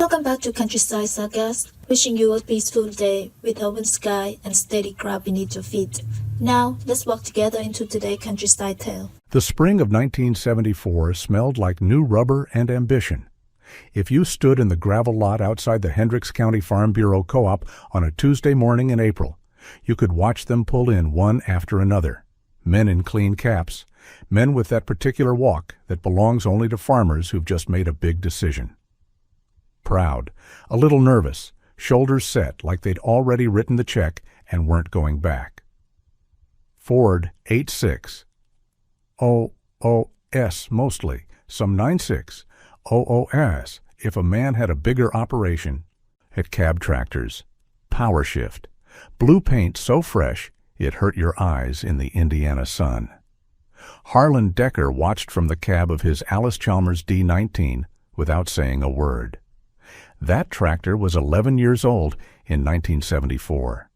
Welcome back to Countryside Sagas, wishing you a peaceful day with open sky and steady ground beneath your feet. Now, let's walk together into today's countryside tale. The spring of 1974 smelled like new rubber and ambition. If you stood in the gravel lot outside the Hendricks County Farm Bureau Co-op on a Tuesday morning in April, you could watch them pull in one after another. Men in clean caps, men with that particular walk that belongs only to farmers who've just made a big decision. Proud, a little nervous, shoulders set like they'd already written the check and weren't going back. Ford 86. OOS mostly, some 96. OOS if a man had a bigger operation. At cab tractors. Power shift. Blue paint so fresh it hurt your eyes in the Indiana sun. Harlan Decker watched from the cab of his Allis D19 without saying a word. That tractor was 11 years old in 1974.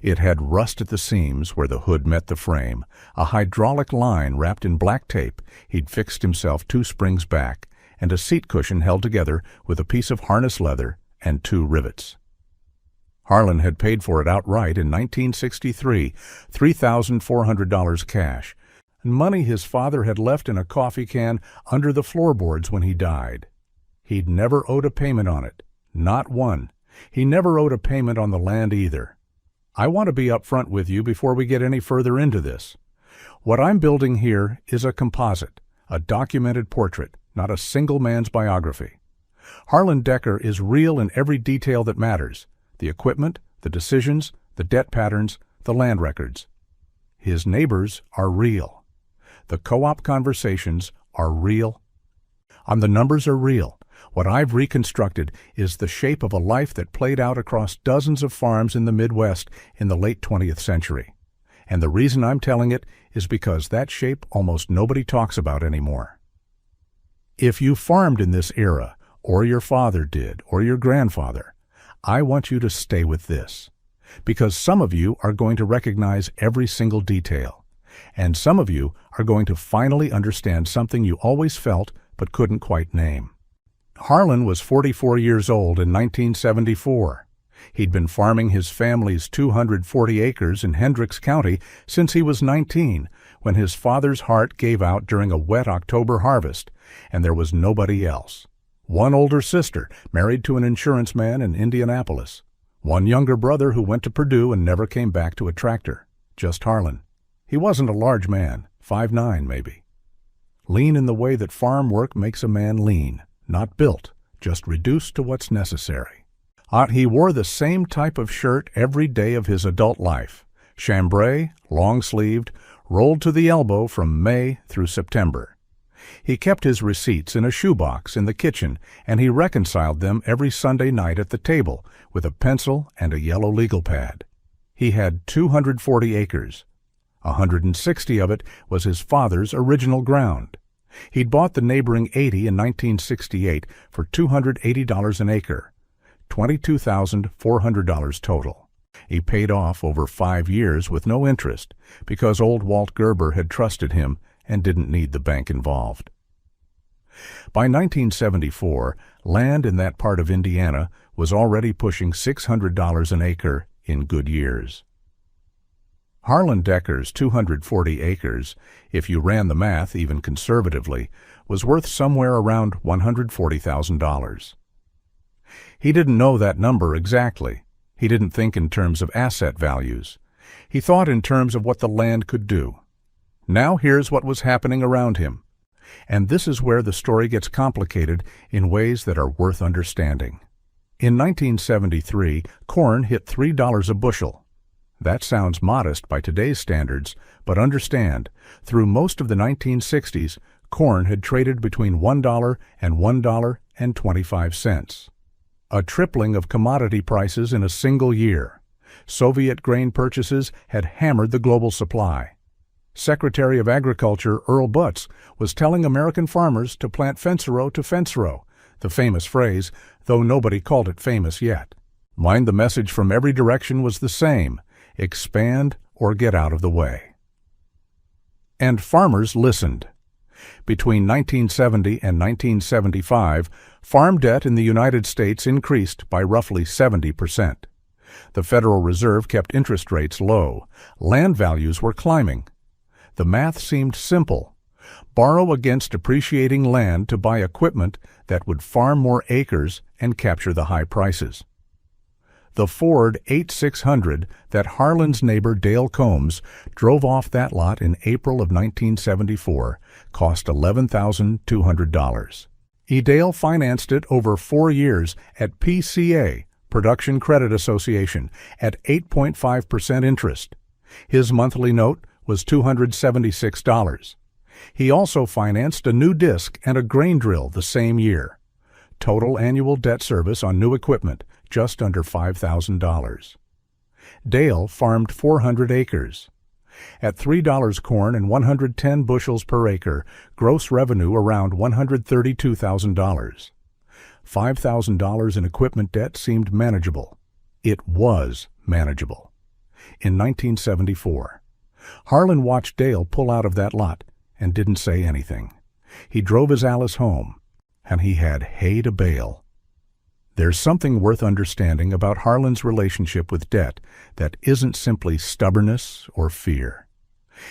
It had rust at the seams where the hood met the frame, a hydraulic line wrapped in black tape he'd fixed himself 2 springs back, and a seat cushion held together with a piece of harness leather and 2 rivets. Harlan had paid for it outright in 1963, $3,400 cash, and money his father had left in a coffee can under the floorboards when he died. He'd never owed a payment on it, not one. He never owed a payment on the land either. I want to be up front with you before we get any further into this. What I'm building here is a composite, a documented portrait, not a single man's biography. Harlan Decker is real in every detail that matters: the equipment, the decisions, the debt patterns, the land records. His neighbors are real. The co-op conversations are real. The numbers are real. What I've reconstructed is the shape of a life that played out across dozens of farms in the Midwest in the late 20th century. And the reason I'm telling it is because that shape almost nobody talks about anymore. If you farmed in this era, or your father did, or your grandfather, I want you to stay with this. Because some of you are going to recognize every single detail. And some of you are going to finally understand something you always felt but couldn't quite name. Harlan was 44 years old in 1974. He'd been farming his family's 240 acres in Hendricks County since he was 19, when his father's heart gave out during a wet October harvest, and there was nobody else. One older sister, married to an insurance man in Indianapolis. One younger brother who went to Purdue and never came back to a tractor. Just Harlan. He wasn't a large man, 5'9" maybe. Lean in the way that farm work makes a man lean. Not built, just reduced to what's necessary. He wore the same type of shirt every day of his adult life. Chambray, long-sleeved, rolled to the elbow from May through September. He kept his receipts in a shoebox in the kitchen, and he reconciled them every Sunday night at the table with a pencil and a yellow legal pad. He had 240 acres. 160 of it was his father's original ground. He'd bought the neighboring 80 in 1968 for $280 an acre, $22,400 total. He paid off over 5 years with no interest because old Walt Gerber had trusted him and didn't need the bank involved. By 1974, land in that part of Indiana was already pushing $600 an acre in good years. Harlan Decker's 240 acres, if you ran the math even conservatively, was worth somewhere around $140,000. He didn't know that number exactly. He didn't think in terms of asset values. He thought in terms of what the land could do. Now here's what was happening around him. And this is where the story gets complicated in ways that are worth understanding. In 1973, corn hit $3 a bushel. That sounds modest by today's standards, but understand, through most of the 1960s, corn had traded between $1 and $1.25. A tripling of commodity prices in a single year. Soviet grain purchases had hammered the global supply. Secretary of Agriculture Earl Butz was telling American farmers to plant fence row to fence row, the famous phrase, though nobody called it famous yet. Mind the message from every direction was the same: expand or get out of the way. And farmers listened. Between 1970 and 1975, farm debt in the United States increased by roughly 70%. The Federal Reserve kept interest rates low. Land values were climbing. The math seemed simple. Borrow against depreciating land to buy equipment that would farm more acres and capture the high prices. The Ford 8600 that Harlan's neighbor Dale Combs drove off that lot in April of 1974 cost $11,200. Dale financed it over 4 years at PCA, Production Credit Association, at 8.5% interest. His monthly note was $276. He also financed a new disc and a grain drill the same year. Total annual debt service on new equipment, just under $5,000. Dale farmed 400 acres. At $3 corn and 110 bushels per acre, gross revenue around $132,000. $5,000 in equipment debt seemed manageable. It was manageable. In 1974, Harlan watched Dale pull out of that lot and didn't say anything. He drove his Allis home, and he had hay to bale. There's something worth understanding about Harlan's relationship with debt that isn't simply stubbornness or fear.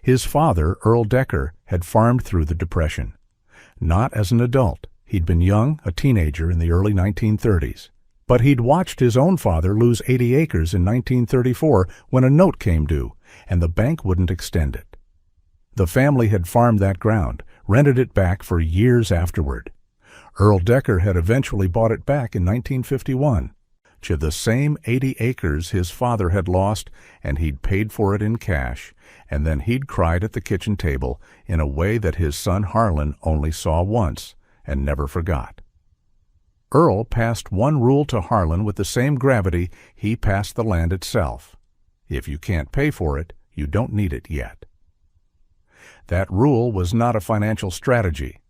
His father, Earl Decker, had farmed through the Depression. Not as an adult. He'd been young, a teenager in the early 1930s. But he'd watched his own father lose 80 acres in 1934 when a note came due, and the bank wouldn't extend it. The family had farmed that ground, rented it back for years afterward. Earl Decker had eventually bought it back in 1951, to the same 80 acres his father had lost, and he'd paid for it in cash, and then he'd cried at the kitchen table in a way that his son Harlan only saw once and never forgot. Earl passed one rule to Harlan with the same gravity he passed the land itself. If you can't pay for it, you don't need it yet. That rule was not a financial strategy.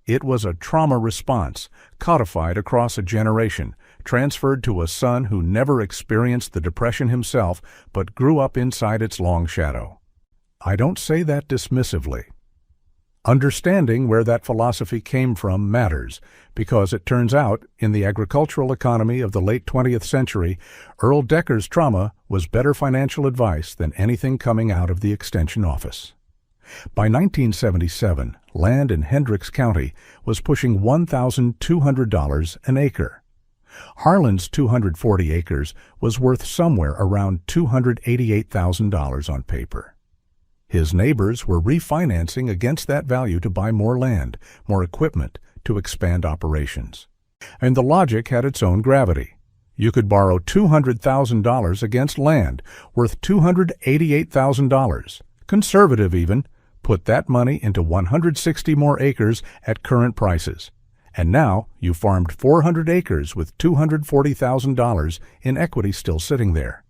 It was a trauma response, codified across a generation, transferred to a son who never experienced the Depression himself, but grew up inside its long shadow. I don't say that dismissively. Understanding where that philosophy came from matters, because it turns out, in the agricultural economy of the late 20th century, Earl Decker's trauma was better financial advice than anything coming out of the Extension Office. By 1977, land in Hendricks County was pushing $1,200 an acre. Harlan's 240 acres was worth somewhere around $288,000 on paper. His neighbors were refinancing against that value to buy more land, more equipment, to expand operations. And the logic had its own gravity. You could borrow $200,000 against land worth $288,000, conservative even, put that money into 160 more acres at current prices. And now you farmed 400 acres with $240,000 in equity still sitting there.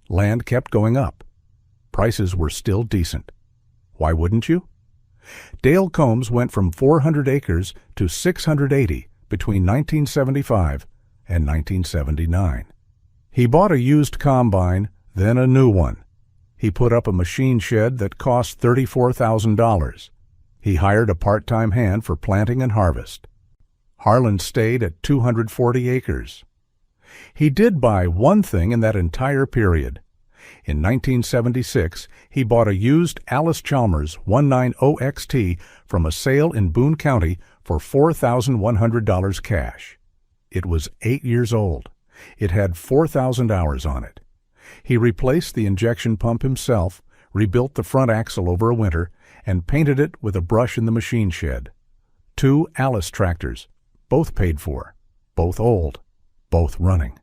Land kept going up. Prices were still decent. Why wouldn't you? Dale Combs went from 400 acres to 680 between 1975 and 1979. He bought a used combine, then a new one. He put up a machine shed that cost $34,000. He hired a part-time hand for planting and harvest. Harlan stayed at 240 acres. He did buy one thing in that entire period. In 1976, he bought a used Allis Chalmers 190XT from a sale in Boone County for $4,100 cash. It was 8 years old. It had 4,000 hours on it. He replaced the injection pump himself, rebuilt the front axle over a winter, and painted it with a brush in the machine shed. 2 Allis tractors, both paid for, both old, both running.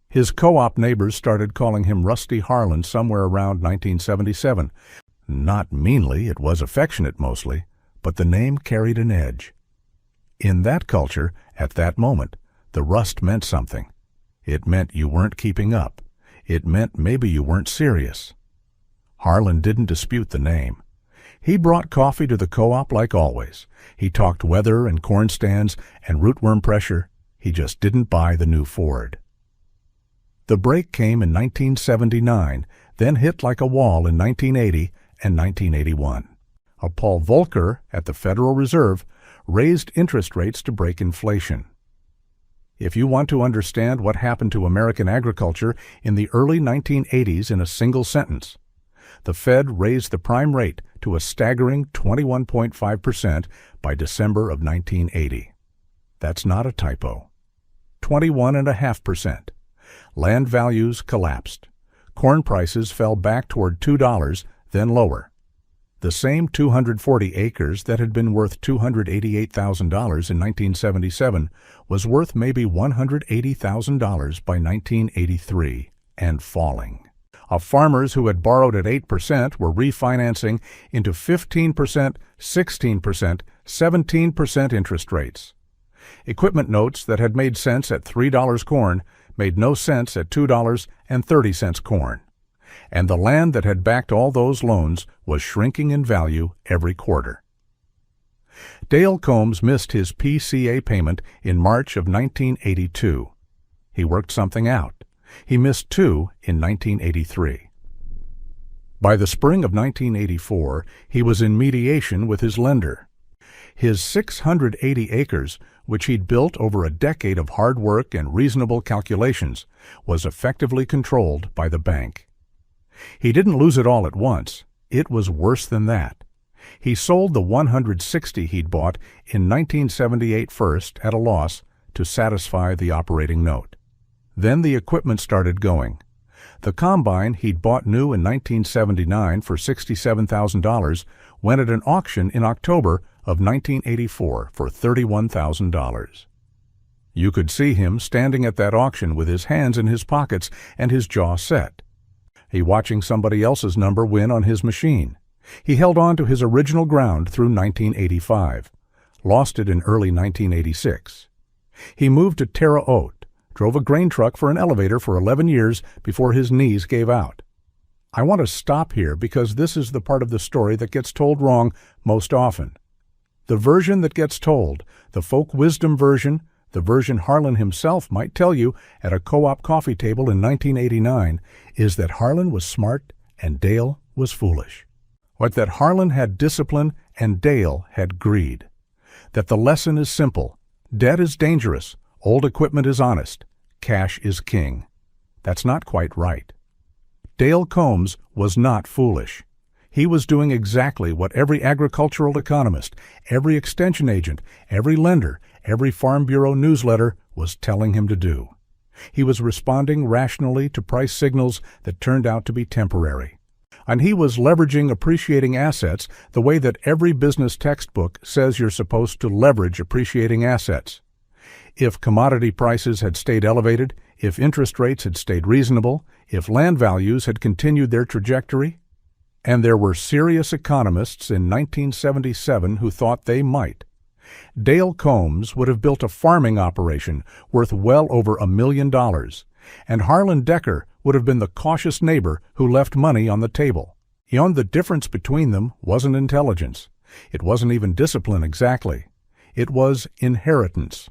His co-op neighbors started calling him Rusty Harlan somewhere around 1977. Not meanly, it was affectionate mostly, but the name carried an edge. In that culture, at that moment, the rust meant something. It meant you weren't keeping up. It meant maybe you weren't serious. Harlan didn't dispute the name. He brought coffee to the co-op like always. He talked weather and corn stands and rootworm pressure. He just didn't buy the new Ford. The break came in 1979, then hit like a wall in 1980 and 1981. Paul Volcker at the Federal Reserve raised interest rates to break inflation. If you want to understand what happened to American agriculture in the early 1980s in a single sentence, the Fed raised the prime rate to a staggering 21.5% by December of 1980. That's not a typo. 21.5%. Land values collapsed. Corn prices fell back toward $2, then lower. The same 240 acres that had been worth $288,000 in 1977 was worth maybe $180,000 by 1983 and falling. Farmers who had borrowed at 8% were refinancing into 15%, 16%, 17% interest rates. Equipment notes that had made sense at $3 corn made no sense at $2.30 corn. And the land that had backed all those loans was shrinking in value every quarter. Dale Combs missed his PCA payment in March of 1982. He worked something out. He missed two in 1983. By the spring of 1984, he was in mediation with his lender. His 680 acres, which he'd built over a decade of hard work and reasonable calculations, was effectively controlled by the bank. He didn't lose it all at once. It was worse than that. He sold the 160 he'd bought in 1978 first at a loss to satisfy the operating note. Then the equipment started going. The combine he'd bought new in 1979 for $67,000 went at an auction in October of 1984 for $31,000. You could see him standing at that auction with his hands in his pockets and his jaw set. He watching somebody else's number win on his machine. He held on to his original ground through 1985, lost it in early 1986. He moved to Terre Haute, drove a grain truck for an elevator for 11 years before his knees gave out. I want to stop here because this is the part of the story that gets told wrong most often. The version that gets told, the folk wisdom version, the version Harlan himself might tell you at a co-op coffee table in 1989, is that Harlan was smart and Dale was foolish. What that Harlan had discipline and Dale had greed. That the lesson is simple. Debt is dangerous. Old equipment is honest. Cash is king. That's not quite right. Dale Combs was not foolish. He was doing exactly what every agricultural economist, every extension agent, every lender, every Farm Bureau newsletter was telling him to do. He was responding rationally to price signals that turned out to be temporary. And he was leveraging appreciating assets the way that every business textbook says you're supposed to leverage appreciating assets. If commodity prices had stayed elevated, if interest rates had stayed reasonable, if land values had continued their trajectory, and there were serious economists in 1977 who thought they might, Dale Combs would have built a farming operation worth well over $1 million, and Harlan Decker would have been the cautious neighbor who left money on the table. The difference between them wasn't intelligence. It wasn't even discipline exactly. It was inheritance.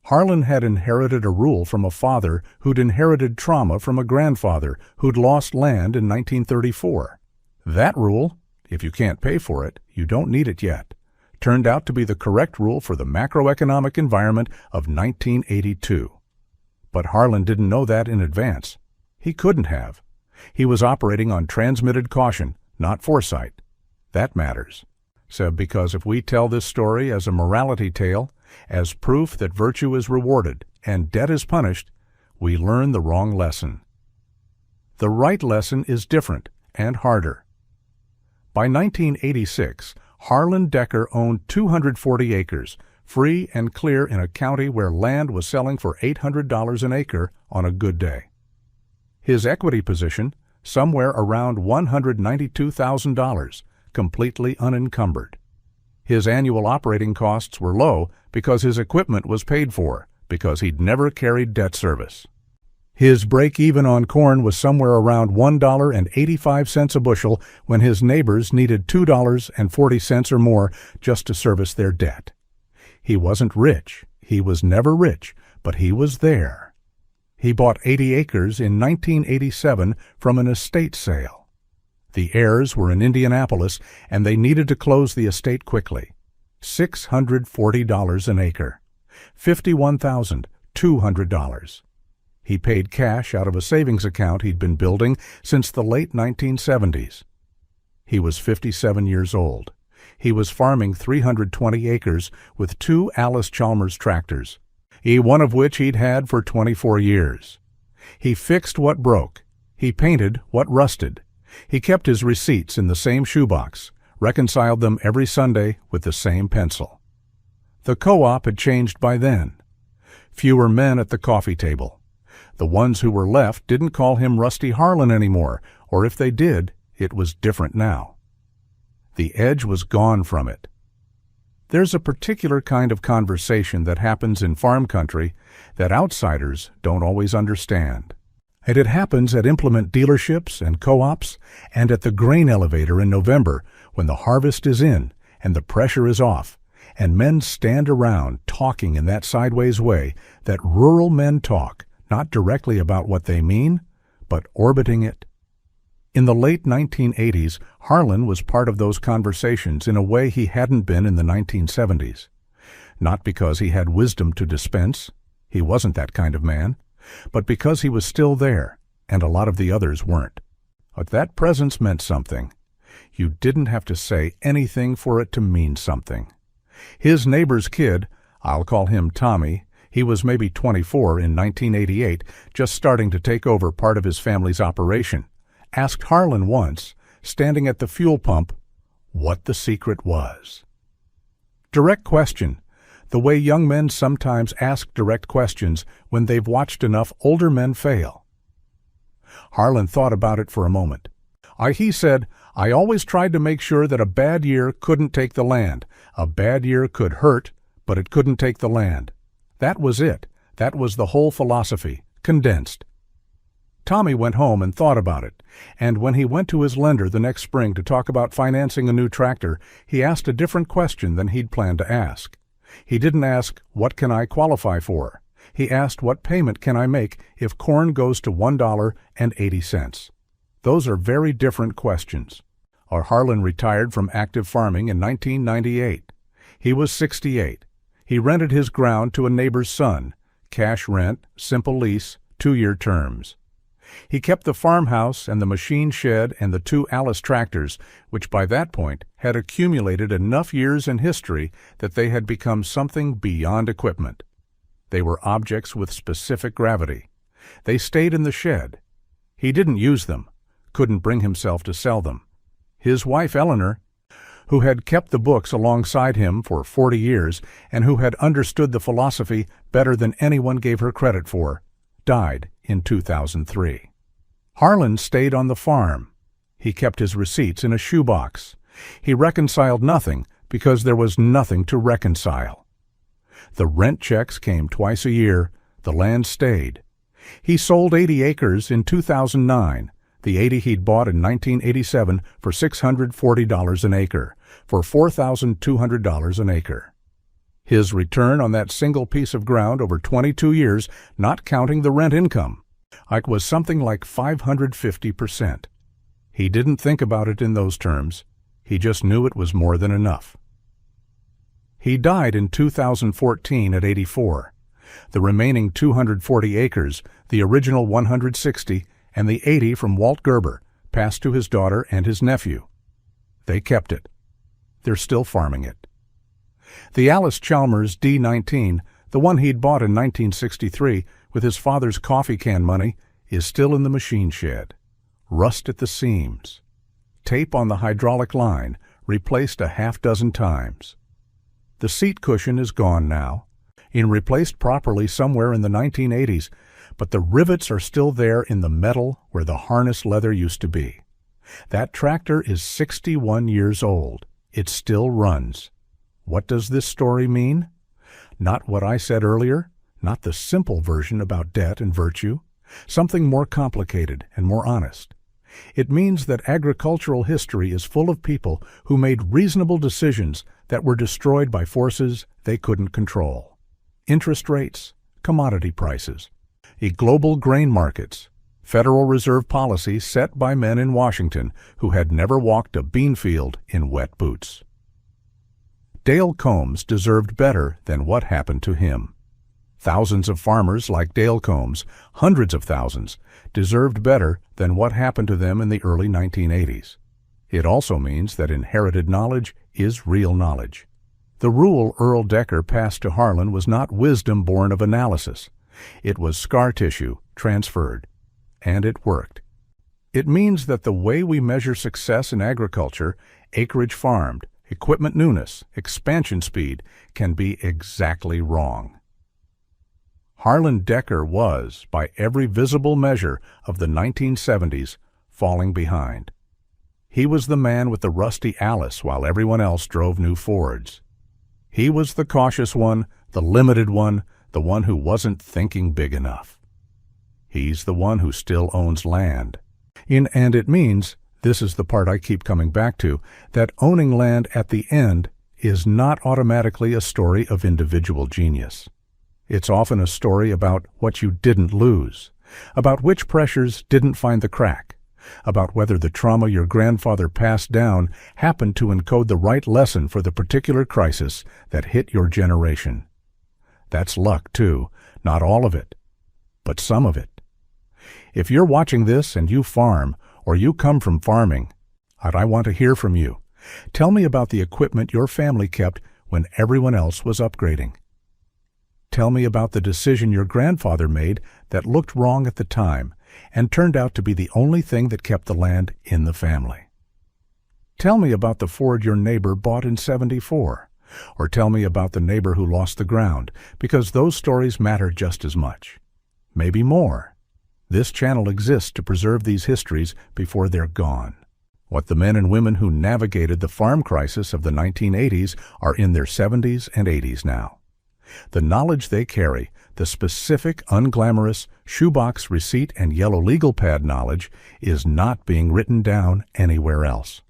Harlan had inherited a rule from a father who'd inherited trauma from a grandfather who'd lost land in 1934. That rule, if you can't pay for it, you don't need it yet, turned out to be the correct rule for the macroeconomic environment of 1982. But Harlan didn't know that in advance. He couldn't have. He was operating on transmitted caution, not foresight. That matters. So because if we tell this story as a morality tale, as proof that virtue is rewarded and debt is punished, we learn the wrong lesson. The right lesson is different and harder. By 1986, Harlan Decker owned 240 acres, free and clear in a county where land was selling for $800 an acre on a good day. His equity position, somewhere around $192,000, completely unencumbered. His annual operating costs were low because his equipment was paid for, because he'd never carried debt service. His break-even on corn was somewhere around $1.85 a bushel when his neighbors needed $2.40 or more just to service their debt. He wasn't rich. He was never rich, but he was there. He bought 80 acres in 1987 from an estate sale. The heirs were in Indianapolis, and they needed to close the estate quickly. $640 an acre. $51,200. He paid cash out of a savings account he'd been building since the late 1970s. He was 57 years old. He was farming 320 acres with 2 Allis tractors, one of which he'd had for 24 years. He fixed what broke. He painted what rusted. He kept his receipts in the same shoebox, reconciled them every Sunday with the same pencil. The co-op had changed by then. Fewer men at the coffee table. The ones who were left didn't call him Rusty Harlan anymore, or if they did, it was different now. The edge was gone from it. There's a particular kind of conversation that happens in farm country that outsiders don't always understand. And it happens at implement dealerships and co-ops and at the grain elevator in November when the harvest is in and the pressure is off, and men stand around talking in that sideways way that rural men talk, not directly about what they mean, but orbiting it. In the late 1980s, Harlan was part of those conversations in a way he hadn't been in the 1970s. Not because he had wisdom to dispense, he wasn't that kind of man, but because he was still there, and a lot of the others weren't. But that presence meant something. You didn't have to say anything for it to mean something. His neighbor's kid, I'll call him Tommy, he was maybe 24 in 1988, just starting to take over part of his family's operation, asked Harlan once, standing at the fuel pump, what the secret was. Direct question, the way young men sometimes ask direct questions when they've watched enough older men fail. Harlan thought about it for a moment. He said, I always tried to make sure that a bad year couldn't take the land. A bad year could hurt, but it couldn't take the land. That was it. That was the whole philosophy, condensed. Tommy went home and thought about it, and when he went to his lender the next spring to talk about financing a new tractor, he asked a different question than he'd planned to ask. He didn't ask, what can I qualify for? He asked, what payment can I make if corn goes to $1.80? Those are very different questions. Harlan retired from active farming in 1998. He was 68. He rented his ground to a neighbor's son, cash rent, simple lease, 2-year terms. He kept the farmhouse and the machine shed and the 2 Allis tractors, which by that point had accumulated enough years in history that they had become something beyond equipment. They were objects with specific gravity. They stayed in the shed. He didn't use them, couldn't bring himself to sell them. His wife Eleanor, who had kept the books alongside him for 40 years and who had understood the philosophy better than anyone gave her credit for, died in 2003. Harlan stayed on the farm. He kept his receipts in a shoebox. He reconciled nothing because there was nothing to reconcile. The rent checks came twice a year. The land stayed. He sold 80 acres in 2009, the 80 he'd bought in 1987 for $640 an acre, for $4,200 an acre. His return on that single piece of ground over 22 years, not counting the rent income, was something like 550%. He didn't think about it in those terms. He just knew it was more than enough. He died in 2014 at 84. The remaining 240 acres, the original 160, and the 80 from Walt Gerber, passed to his daughter and his nephew. They kept it. They're still farming it. The Allis Chalmers D19, the one he'd bought in 1963 with his father's coffee can money, is still in the machine shed. Rust at the seams. Tape on the hydraulic line, replaced a half-dozen times. The seat cushion is gone now, and replaced properly somewhere in the 1980s, but the rivets are still there in the metal where the harness leather used to be. That tractor is 61 years old. It still runs. What does this story mean? Not what I said earlier, not the simple version about debt and virtue, something more complicated and more honest. It means that agricultural history is full of people who made reasonable decisions that were destroyed by forces they couldn't control. Interest rates, commodity prices, global grain markets, Federal Reserve policy set by men in Washington who had never walked a bean field in wet boots. Dale Combs deserved better than what happened to him. Thousands of farmers like Dale Combs, hundreds of thousands, deserved better than what happened to them in the early 1980s. It also means that inherited knowledge is real knowledge. The rule Earl Decker passed to Harlan was not wisdom born of analysis. It was scar tissue transferred. And it worked. It means that the way we measure success in agriculture, acreage farmed, equipment newness, expansion speed, can be exactly wrong. Harlan Decker was, by every visible measure of the 1970s, falling behind. He was the man with the rusty Allis while everyone else drove new Fords. He was the cautious one, the limited one, the one who wasn't thinking big enough. He's the one who still owns land. And it means, this is the part I keep coming back to, that owning land at the end is not automatically a story of individual genius. It's often a story about what you didn't lose, about which pressures didn't find the crack, about whether the trauma your grandfather passed down happened to encode the right lesson for the particular crisis that hit your generation. That's luck, too, not all of it, but some of it. If you're watching this and you farm, or you come from farming, I want to hear from you. Tell me about the equipment your family kept when everyone else was upgrading. Tell me about the decision your grandfather made that looked wrong at the time and turned out to be the only thing that kept the land in the family. Tell me about the Ford your neighbor bought in '74, or tell me about the neighbor who lost the ground, because those stories matter just as much. Maybe more. This channel exists to preserve these histories before they're gone. What the men and women who navigated the farm crisis of the 1980s are in their 70s and 80s now. The knowledge they carry, the specific, unglamorous, shoebox receipt and yellow legal pad knowledge, is not being written down anywhere else.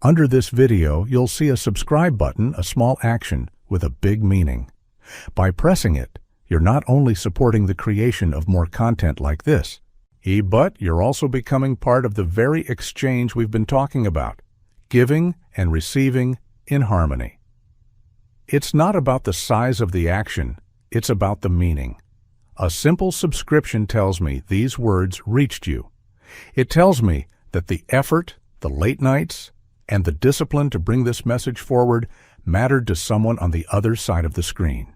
Under this video, you'll see a subscribe button, a small action with a big meaning. By pressing it, you're not only supporting the creation of more content like this, but you're also becoming part of the very exchange we've been talking about, giving and receiving in harmony. It's not about the size of the action, it's about the meaning. A simple subscription tells me these words reached you. It tells me that the effort, the late nights, and the discipline to bring this message forward mattered to someone on the other side of the screen.